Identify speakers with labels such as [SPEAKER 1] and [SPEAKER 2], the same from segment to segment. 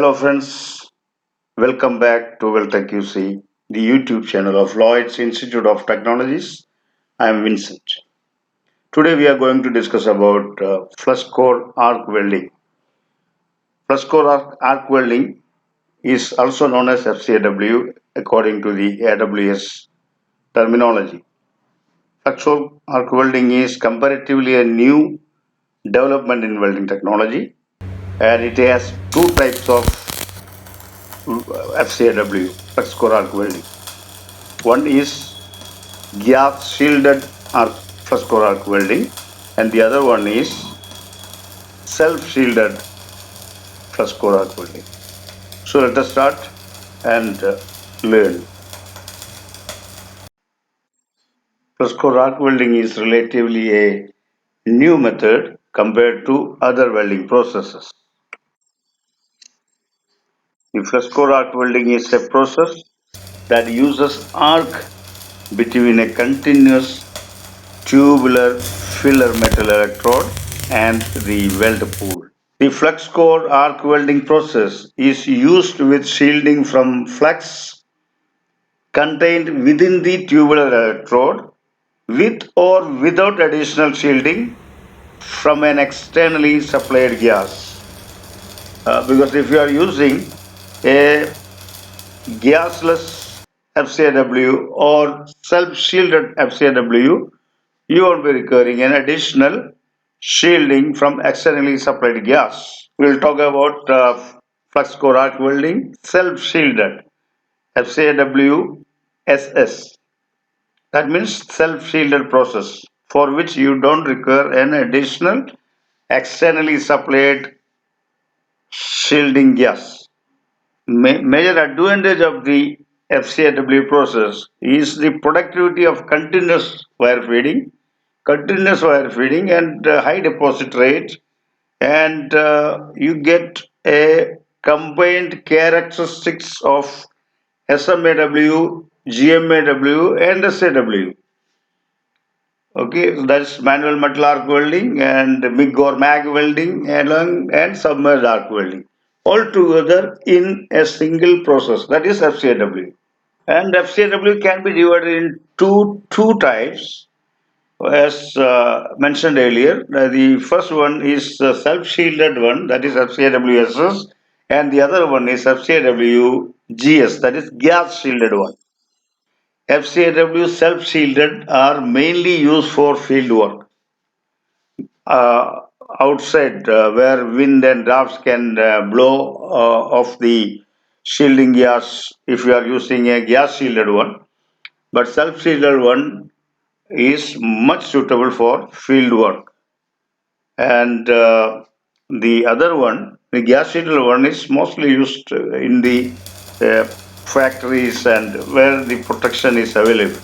[SPEAKER 1] Hello friends, welcome back to Weld QC, the YouTube channel of Lloyd's Institute of Technologies. I am Vincent. Today we are going to discuss about flux core arc welding. Flux core arc welding is also known as FCAW according to the AWS terminology. Flux core arc welding is comparatively a new development in welding technology, and it has two types of FCAW, flux core arc welding. One is gas shielded arc flux core arc welding, and the other one is self shielded flux core arc welding. So let us start and learn. Flux core arc welding is relatively a new method compared to other welding processes. The flux core arc welding is a process that uses arc between a continuous tubular filler metal electrode and the weld pool. The flux core arc welding process is used with shielding from flux contained within the tubular electrode with or without additional shielding from an externally supplied gas. Because if you are using a gasless FCAW or self-shielded FCAW, you won't be requiring an additional shielding from externally supplied gas. We'll talk about flux core arc welding, self-shielded FCAW SS. That means self-shielded process for which you don't require an additional externally supplied shielding gas. Major advantage of the FCAW process is the productivity of continuous wire feeding and high deposit rate, and you get a combined characteristics of SMAW, GMAW and SAW. Okay, so that's manual metal arc welding and MIG or MAG welding and submerged arc welding all together in a single process, that is FCAW. And FCAW can be divided into two types. As mentioned earlier, the first one is the self-shielded one, that is FCAWSS, and the other one is FCAWGS, that is gas-shielded one. FCAW self-shielded are mainly used for field work uh, outside where wind and drafts can blow off the shielding gas if you are using a gas-shielded one. But self-shielded one is much suitable for field work. And the other one, the gas shielded one, is mostly used in the factories and where the protection is available.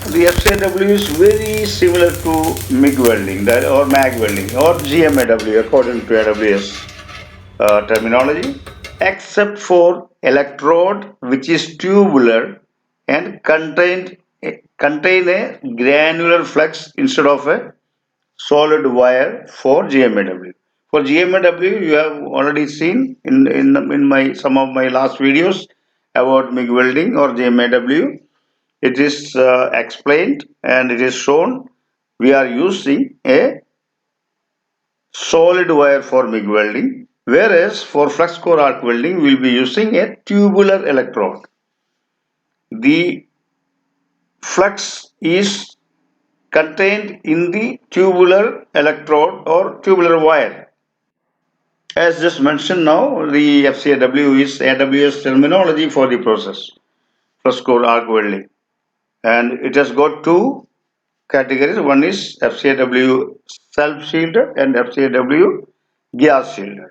[SPEAKER 1] The FCAW is very similar to MIG welding or MAG welding or GMAW according to AWS terminology, except for electrode, which is tubular and contain a granular flux instead of a solid wire for GMAW. For GMAW, you have already seen in my some of my last videos about MIG welding or GMAW. It is explained and it is shown. We are using a solid wire for MIG welding, whereas for flux core arc welding, we will be using a tubular electrode. The flux is contained in the tubular electrode or tubular wire. As just mentioned now, the FCAW is AWS terminology for the process, flux core arc welding. And it has got two categories. One is FCAW self-shielded and FCAW gas-shielded.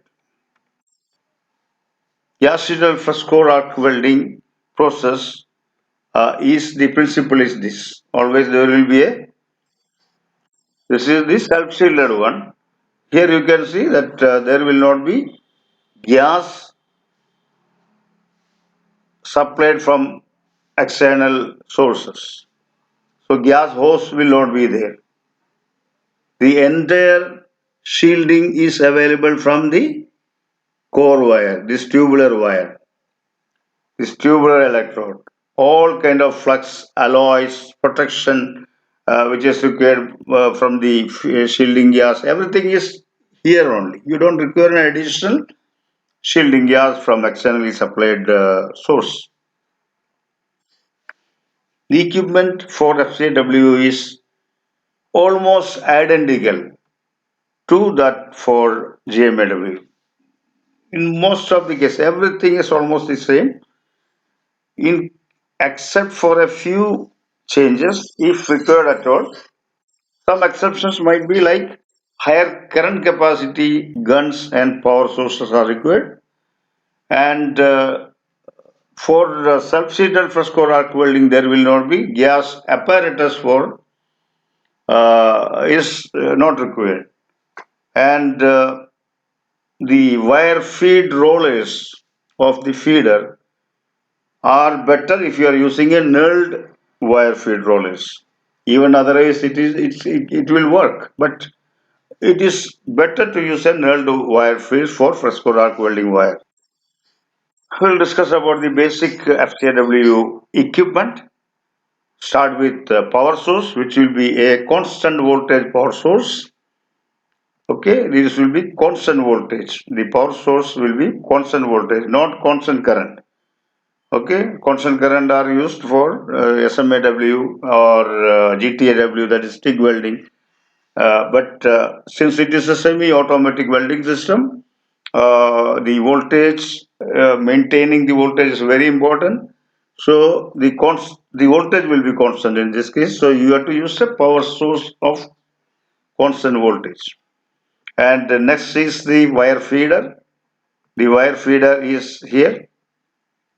[SPEAKER 1] Gas-shielded flux core arc welding process is the principle is this. Always there will be this is the self-shielded one. Here you can see that there will not be gas supplied from external sources. So gas hose will not be there. The entire shielding is available from the core wire, this tubular wire, this tubular electrode, all kind of flux, alloys, protection, which is required from the shielding gas, everything is here only. You don't require an additional shielding gas from externally supplied source. The equipment for FCAW is almost identical to that for GMAW. In most of the cases, everything is almost the same, in except for a few changes, if required at all. Some exceptions might be like higher current capacity guns and power sources are required, and for self-seated fresco arc welding, there will not be gas apparatus for is not required, and the wire feed rollers of the feeder are better if you are using a knurled wire feed rollers. Even otherwise, it will work, but it is better to use a knurled wire feed for fresco arc welding wire. We'll discuss about the basic FCAW equipment. Start with power source, which will be a constant voltage power source. Okay, this will be constant voltage. The power source will be constant voltage, not constant current. Okay, constant current are used for SMAW or GTAW, that is TIG welding. But since it is a semi-automatic welding system, the voltage, maintaining the voltage is very important. So the voltage will be constant in this case. So you have to use a power source of constant voltage. And the next is the wire feeder. The wire feeder is here.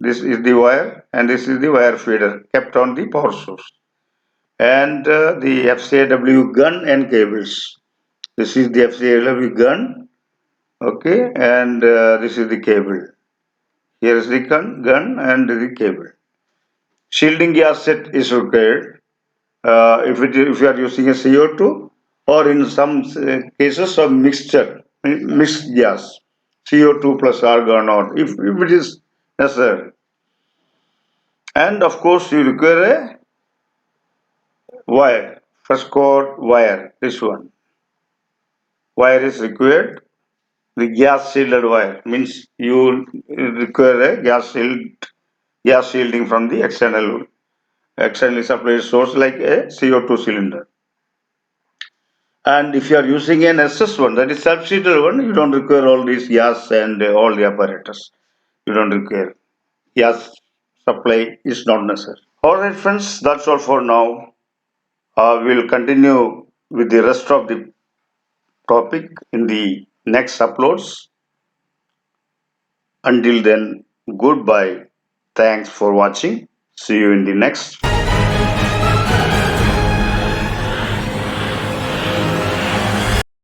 [SPEAKER 1] This is the wire, and this is the wire feeder kept on the power source. And the FCAW gun and cables. This is the FCAW gun, okay, and this is the cable. Here is the gun and the cable. Shielding gas set is required if you are using a CO2, or in some cases of mixed gas, CO2 plus argon, or if it is necessary. And of course, you require a wire, first core wire, this one. Wire is required. The gas shielded wire means you require a gas shielding from the externally supplied source like a CO2 cylinder. And if you are using an SS1, that is self-seated one, you don't require all these gas and all the apparatus. You don't require. Gas supply is not necessary. Alright friends, that's all for now. We'll continue with the rest of the topic in the next uploads. Until then, goodbye. Thanks for watching. See you in the next.